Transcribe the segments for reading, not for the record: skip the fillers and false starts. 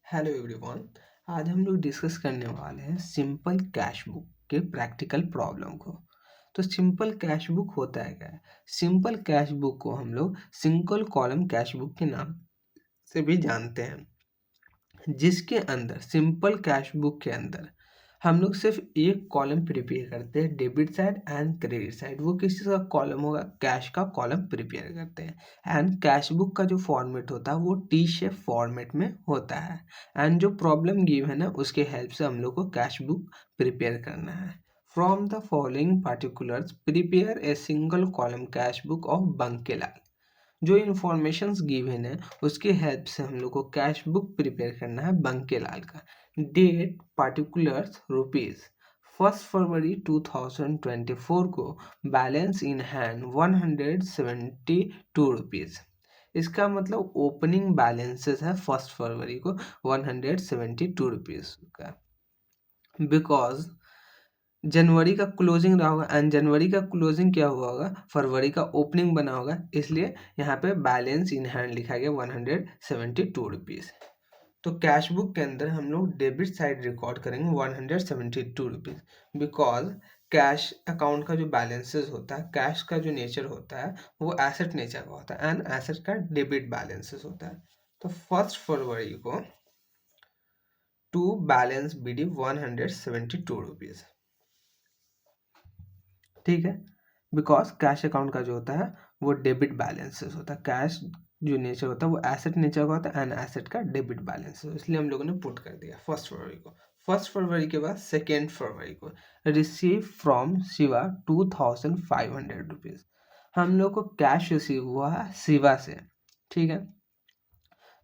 Hello everyone. आज हम लोग डिस्कस करने वाले हैं सिंपल कैश बुक के प्रैक्टिकल प्रॉब्लम को। तो सिंपल कैश बुक होता है क्या? सिंपल कैश बुक को हम लोग सिंगल कॉलम कैश बुक के नाम से भी जानते हैं, जिसके अंदर सिंपल कैश बुक के अंदर हम लोग सिर्फ एक कॉलम प्रिपेयर करते हैं, debit side and credit side. वो किस चीज़ का कॉलम होगा? कैश का कॉलम प्रिपेयर करते हैं। एंड कैश बुक का जो फॉर्मेट होता है वो टी शेप फॉर्मेट में होता है। एंड जो प्रॉब्लम गिव है ना, उसके हेल्प से हम लोग को कैश बुक प्रिपेयर करना है। From the following particulars prepare a single column cash book of Bankelal. जो इन्फॉर्मेशंस गिवन है उसके हेल्प से हम लोग को कैश बुक प्रिपेयर करना है बंकेलाल का। डेट पार्टिकुलर्स रुपीज 1 फरवरी 2024 को बैलेंस इन हैंड 172 रुपीज। इसका मतलब ओपनिंग बैलेंसेस है 1 फरवरी को 172 रुपीज का। बिकॉज जनवरी का क्लोजिंग रहा होगा एंड जनवरी का क्लोजिंग क्या हुआ होगा? फरवरी का ओपनिंग बना होगा, इसलिए यहाँ पे बैलेंस इन हैंड लिखा गया 172 रुपीज़। तो कैश बुक के अंदर हम लोग डेबिट साइड रिकॉर्ड करेंगे 172 रुपीज़। बिकॉज कैश अकाउंट का जो बैलेंसेस होता है, कैश का जो नेचर होता है वो एसेट नेचर का होता है एंड एसेट का डेबिट बैलेंसेस होता है। तो 1 फरवरी को to balance B D 172 rupees, ठीक है। बिकॉज कैश अकाउंट का जो होता है वो डेबिट बैलेंसेस होता है। कैश जो नेचर होता है वो एसेट नेचर का होता है एंड एसेट का डेबिट बैलेंस, इसलिए हम लोगों ने पुट कर दिया 1 फरवरी को। 1 फरवरी के बाद 2 फरवरी को रिसीव फ्रॉम शिवा 2500 रुपीज़। हम लोग को कैश रिसीव हुआ है शिवा से, ठीक है।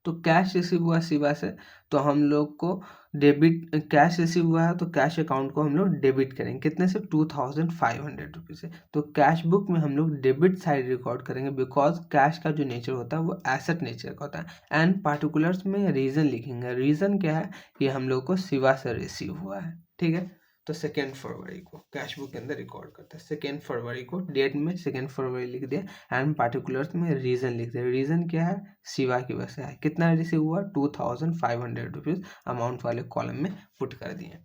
तो कैश रिसीव हुआ शिवा से, तो हम लोग को डेबिट कैश रिसीव हुआ है तो कैश अकाउंट को हम लोग डेबिट करेंगे कितने से? 2500 से। तो कैश बुक में हम लोग डेबिट साइड रिकॉर्ड करेंगे बिकॉज कैश का जो नेचर होता है वो एसेट नेचर का होता है। एंड पार्टिकुलर्स में रीजन लिखेंगे। रीजन क्या है? ये हम लोग को शिवा से रिसीव हुआ है, ठीक है। तो 2 फरवरी को कैश बुक के अंदर रिकॉर्ड करते हैं। 2 फरवरी को डेट में 2 फरवरी लिख दिया एंड पार्टिकुलर्स में रीजन लिख दिया। रीजन क्या है? शिवा की वजह से है। कितना रिसीव हुआ? 2500 अमाउंट वाले कॉलम में पुट कर दिए।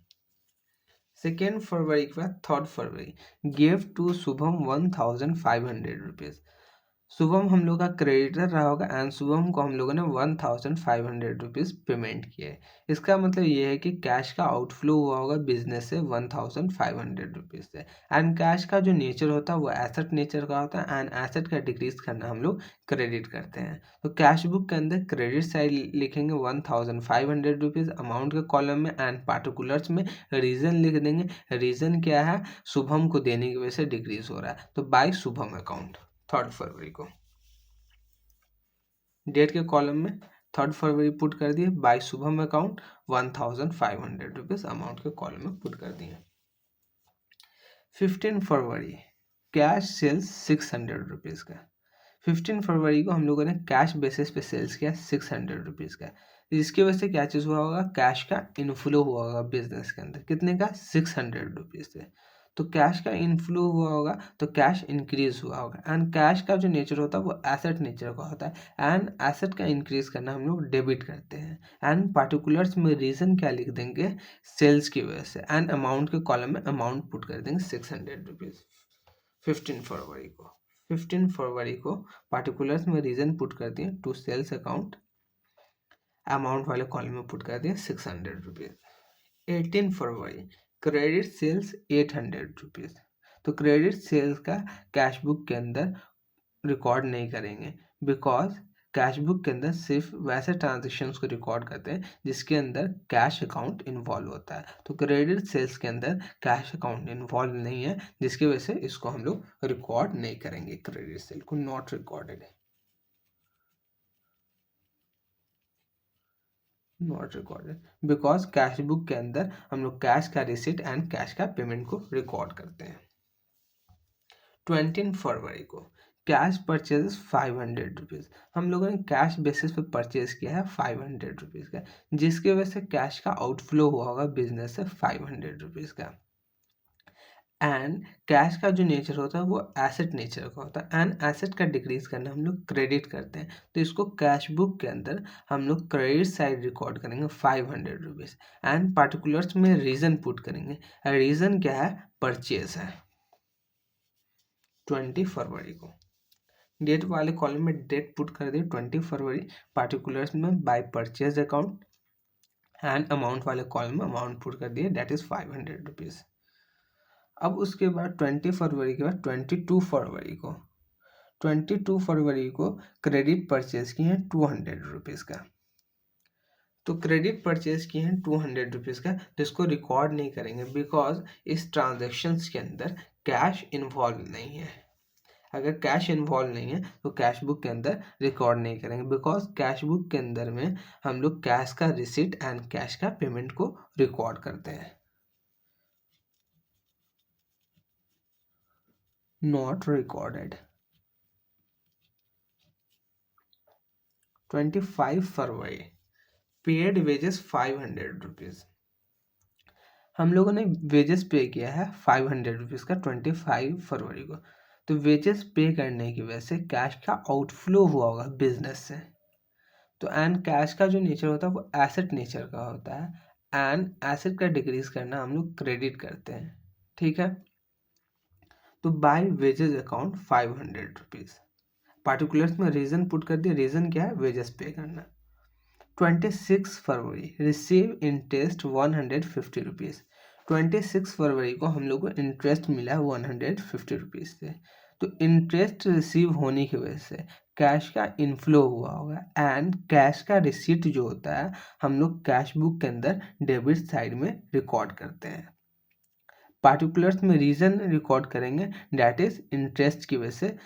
2 फरवरी के बाद 3 फरवरी give to Shubham 1500 rupees. Shubham हम लोग का क्रेडिटर रहा होगा एंड शुभम को हम लोगों ने 1500 रुपीज़ पेमेंट किया है। इसका मतलब ये है कि कैश का आउटफ्लो हुआ होगा बिजनेस से 1500 रुपीज़ से। एंड कैश का जो नेचर होता है वो एसेट नेचर का होता है एंड एसेट का डिक्रीज करना हम लोग क्रेडिट करते हैं। तो कैश बुक के अंदर क्रेडिट साइड लिखेंगे 1500 रुपीज़ अमाउंट के कॉलम में एंड पार्टिकुलर्स में रीजन लिख देंगे। रीजन क्या है? शुभम को देने की वजह से डिक्रीज हो रहा है, तो बाय शुभम अकाउंट 3 फरवरी को। डेट के कॉलम में 3 फरवरी पुट कर दिए, by Shubham account 1500 rupees amount के कॉलम में पुट कर दिए। 15 फरवरी कैश सेल्स 600 रुपीज़ का। 15 फरवरी को हम लोगों ने कैश बेसिस पे सेल्स किया 600 रुपीज़ का। जिसकी वजह से क्या चीज़ हुआ होगा? कैश का इनफ्लो हुआ होगा बिजनेस के अंदर, कितने का? 600 रुपीज़ से। तो कैश का इनफ्लो हुआ होगा तो कैश इंक्रीज हुआ होगा एंड कैश का जो नेचर होता है वो एसेट नेचर का होता है एंड एसेट का इंक्रीज करना हम लोग डेबिट करते हैं। एंड पार्टिकुलर्स में रीजन क्या लिख देंगे? सेल्स की वजह से। एंड अमाउंट के कॉलम में अमाउंट पुट कर देंगे 600 रुपीज़। 15 फरवरी को 15 फरवरी को पार्टिकुलर्स में रीजन पुट कर दिए टू सेल्स अकाउंट, अमाउंट वाले कॉलम में पुट कर दिए 600 रुपीज़। 18 फरवरी क्रेडिट सेल्स 800 रुपीज़। तो क्रेडिट सेल्स का कैश बुक के अंदर रिकॉर्ड नहीं करेंगे बिकॉज कैश बुक के अंदर सिर्फ वैसे ट्रांजेक्शन्स को रिकॉर्ड करते हैं जिसके अंदर कैश अकाउंट इन्वॉल्व होता है। तो क्रेडिट सेल्स के अंदर कैश अकाउंट इन्वॉल्व नहीं है, जिसकी वजह से इसको हम लोग रिकॉर्ड नहीं करेंगे। क्रेडिट सेल को नॉट रिकॉर्डेड है, not recorded because cash book के अंदर हम लोग कैश का रिसिट एंड कैश का पेमेंट को रिकॉर्ड करते हैं। 20 फरवरी को कैश परचेज 500 रुपीज़। हम लोगों ने कैश बेसिस पे परचेज किया है 500 रुपीज़ का, जिसकी वजह से कैश का आउटफ्लो हुआ होगा बिजनेस से 500 रुपीज़ का। एंड कैश का जो नेचर होता है वो एसेट नेचर का होता है, एंड एसेट का डिक्रीज करना हम लोग क्रेडिट करते हैं। तो इसको कैश बुक के अंदर हम लोग क्रेडिट साइड रिकॉर्ड करेंगे 500 रुपीज़, एंड पार्टिकुलर्स में रीज़न पुट करेंगे। रीज़न क्या है? परचेज है 20 फरवरी को। डेट वाले कॉलम में डेट पुट कर दिए 20 फरवरी, पार्टिकुलर्स में by purchase account, and amount वाले कॉलम में अमाउंट पुट कर दिए, दैट इज़ 500 रुपीज़। अब उसके बाद 20 फरवरी के बाद 22 फरवरी को क्रेडिट परचेज किए हैं 200 रुपीज़ का। तो क्रेडिट परचेज किए हैं 200 रुपीज़ का, तो इसको रिकॉर्ड नहीं करेंगे बिकॉज इस ट्रांजेक्शन्स के अंदर कैश इन्वॉल्व नहीं है। अगर कैश इन्वॉल्व नहीं है तो कैश बुक के अंदर रिकॉर्ड नहीं करेंगे, बिकॉज कैश बुक के अंदर में हम लोग कैश का रिसिट एंड कैश का पेमेंट को रिकॉर्ड करते हैं। Not recorded. 25 February paid wages 500 rupees. हम लोगों ने वेजेस पे किया है 500 रुपीज़ का 25 फरवरी को। तो वेजेस पे करने की वजह से कैश का आउटफ्लो हुआ होगा बिजनेस से। तो एंड कैश का जो नेचर होता है वो एसेट नेचर का होता है, एंड एसेट का डिक्रीज करना हम लोग क्रेडिट करते हैं। ठीक है, तो by wages account 500 rupees, particulars में रीज़न पुट कर दिया। रीज़न क्या है? वेजेस पे करना। 26 फरवरी रिसीव इंटरेस्ट 150 रुपीज़। 26 फरवरी को हम लोग को इंटरेस्ट मिला 150 रुपीज़ से। तो इंटरेस्ट रिसीव होने की वजह से कैश का इनफ्लो हुआ होगा, एंड कैश का रिसीट जो होता है हम लोग कैश बुक के अंदर डेबिट साइड में रिकॉर्ड करते हैं। पार्टिकुलर्स में रीज़न रिकॉर्ड करेंगे, डैट इज इंटरेस्ट की वजह से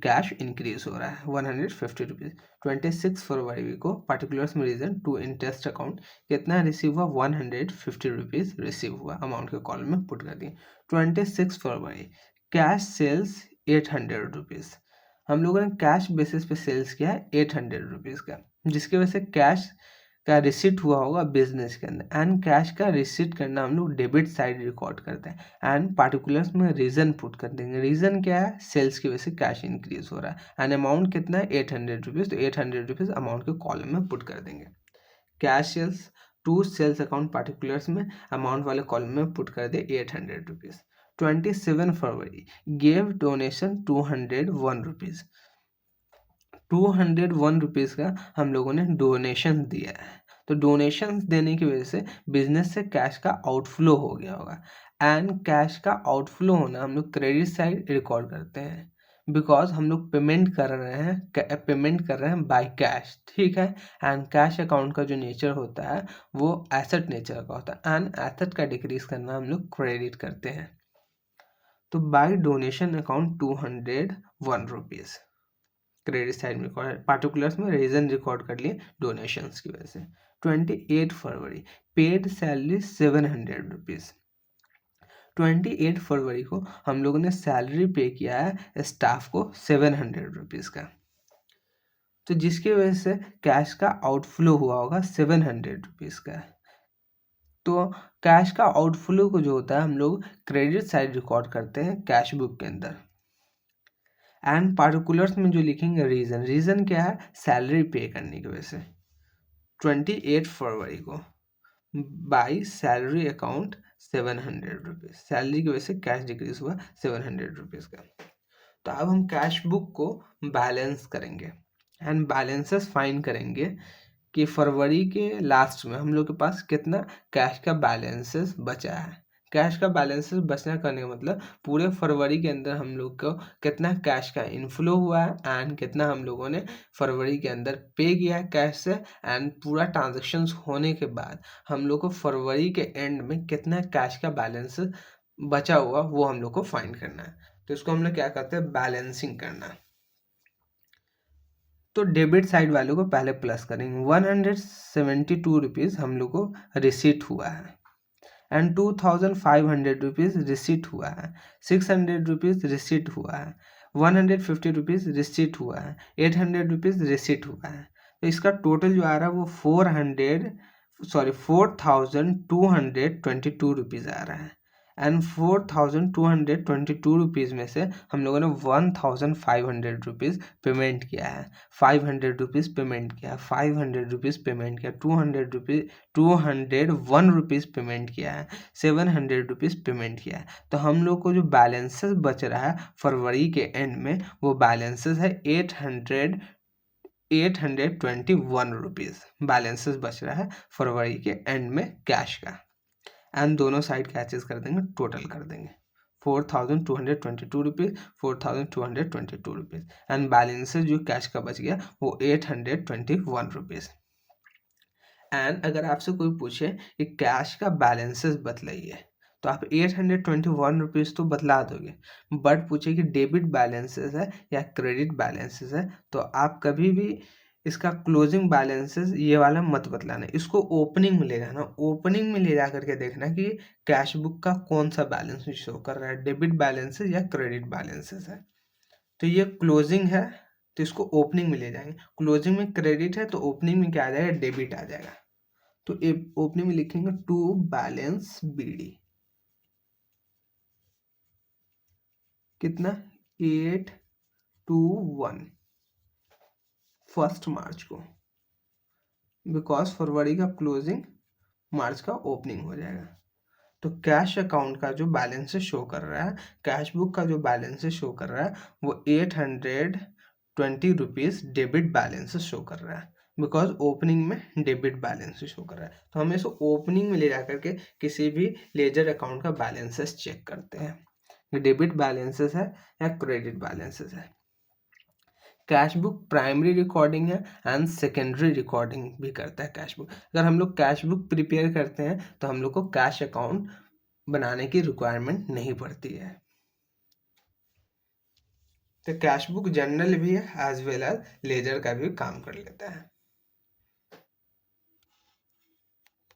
कैश इंक्रीज हो रहा है 150 रुपीज़। 26 फरवरी को पार्टिकुलर्स में रीज़न टू इंटरेस्ट अकाउंट कितना रिसीव हुआ? 150 रुपीज़ रिसीव हुआ, अमाउंट के कॉलम में पुट कर दिए। 26 फरवरी कैश सेल्स 800 रुपीज़। हम लोगों ने कैश बेसिस पे सेल्स किया है 800 रुपीज़ का, जिसकी वजह से कैश का रिसिट हुआ होगा बिजनेस के अंदर, एंड कैश का रिसिट करना हम लोग डेबिट साइड रिकॉर्ड करते हैं, एंड पार्टिकुलर्स में रीज़न पुट कर देंगे। रीज़न क्या है? सेल्स की वजह से कैश इंक्रीज हो रहा है, एंड अमाउंट कितना है? 800 रुपीज़। तो 800 रुपीज़ अमाउंट के कॉलम में पुट कर देंगे। Cash sales to sales account particulars में अमाउंट वाले कॉलम में पुट कर दे 800 रुपीज़। 27 फरवरी गेव डोनेशन 201 रुपीज़। 201 रुपीज़ का हम लोगों ने डोनेशन दिया है। तो डोनेशन देने की वजह से बिजनेस से कैश का आउटफ्लो हो गया होगा, एंड कैश का आउटफ्लो होना हम लोग क्रेडिट साइड रिकॉर्ड करते हैं, बिकॉज हम लोग पेमेंट कर रहे हैं बाय कैश। ठीक है, एंड कैश अकाउंट का जो नेचर होता है वो एसेट नेचर का होता है, एंड एसेट का डिक्रीज करना हम लोग क्रेडिट करते हैं। तो by donation account 201 rupees credit side में रिकॉर्ड, पार्टिकुलर्स में रीजन रिकॉर्ड कर लिए डोनेशंस की वजह से। 28 फरवरी पेड सैलरी 700 रुपीज़। 28 फरवरी को हम लोगों ने सैलरी पे किया है स्टाफ को 700 रुपीज़ का, तो जिसकी वजह से कैश का आउटफ्लो हुआ होगा 700 रुपीज़ का। तो कैश का आउटफ्लो को जो होता है हम लोग क्रेडिट साइड रिकॉर्ड करते हैं कैश बुक के अंदर, एंड पार्टिकुलर्स में जो लिखेंगे रीज़न क्या है? सैलरी पे करने की वजह से। 28 फरवरी को by salary account 700 rupees, salary की वजह से कैश डिक्रीज हुआ 700 रुपीज़ का। तो अब हम कैश बुक को बैलेंस करेंगे, एंड बैलेंसेस फाइंड करेंगे कि फरवरी के लास्ट में हम लोग के पास कितना कैश का बैलेंसेस बचा है। कैश का बैलेंसेस बचना करने का मतलब पूरे फरवरी के अंदर हम लोग को कितना कैश का इनफ्लो हुआ है, एंड कितना हम लोगों ने फरवरी के अंदर पे किया है कैश से, एंड पूरा ट्रांजेक्शन्स होने के बाद हम लोग को फरवरी के एंड में कितना कैश का बैलेंस बचा हुआ वो हम लोग को फाइंड करना है। तो इसको हम लोग क्या करते हैं? बैलेंसिंग करना। तो डेबिट साइड वालों को पहले प्लस करेंगे। 172 रुपीज़ हम लोग को रिसीट हुआ है, एंड 2500 रुपीज़ रिसीट हुआ है, 600 रुपीज़ रिसीट हुआ है, 150 रुपीज़ रिसीट हुआ है, 800 रुपीज़ रिसीट हुआ है। तो इसका टोटल जो आ रहा है वो 4222 रुपीज़ आ रहा है, एंड 4222 में से हम लोगों ने 1500 पेमेंट किया है, 500 पेमेंट किया है, 500 पेमेंट किया, 201 पेमेंट किया है, 700 पेमेंट किया है। तो हम लोग को जो बैलेंसेस बच रहा है फरवरी के एंड में वो बैलेंसेस है 821 बैलेंसेस बच रहा है फरवरी के एंड में कैश का। एंड दोनों साइड कैचेस कर देंगे, टोटल कर देंगे 4222 4222 एंड बैलेंसेस जो कैश का बच गया वो 821 एंड अगर आपसे कोई पूछे कि कैश का बैलेंसेस बतलाइए तो आप 821 तो बतला दोगे, बट पूछे कि डेबिट बैलेंसेस है या क्रेडिट बैलेंसेस है तो आप कभी भी इसका क्लोजिंग बैलेंसेस ये वाला मत बतलाना, इसको ओपनिंग में ले जाना, ओपनिंग में ले जा करके देखना कि कैश बुक का कौन सा बैलेंस शो कर रहा है, डेबिट बैलेंसेस या क्रेडिट बैलेंसेस है। तो ये क्लोजिंग है तो इसको ओपनिंग में ले जाएंगे, क्लोजिंग में क्रेडिट है तो ओपनिंग में क्या आ जाएगा, डेबिट आ जाएगा। तो ओपनिंग में लिखेंगे टू बैलेंस बीडी कितना 821 फर्स्ट मार्च को, बिकॉज फरवरी का क्लोजिंग मार्च का ओपनिंग हो जाएगा। तो कैश अकाउंट का जो बैलेंस शो कर रहा है, कैश बुक का जो बैलेंस शो कर रहा है वो 820 डेबिट बैलेंस शो कर रहा है, बिकॉज ओपनिंग में डेबिट बैलेंस शो कर रहा है। तो हम इसको ओपनिंग में ले जा करके किसी भी लेजर अकाउंट का बैलेंसेस चेक करते हैं, डेबिट बैलेंसेस है या क्रेडिट बैलेंसेस है। कैश बुक प्राइमरी रिकॉर्डिंग है एंड सेकेंडरी रिकॉर्डिंग भी करता है कैश बुक। अगर हम लोग कैश बुक प्रिपेयर करते हैं तो हम लोग को कैश अकाउंट बनाने की रिक्वायरमेंट नहीं पड़ती है। तो कैश बुक जनरल भी है एज वेल एज लेजर का भी काम कर लेता है।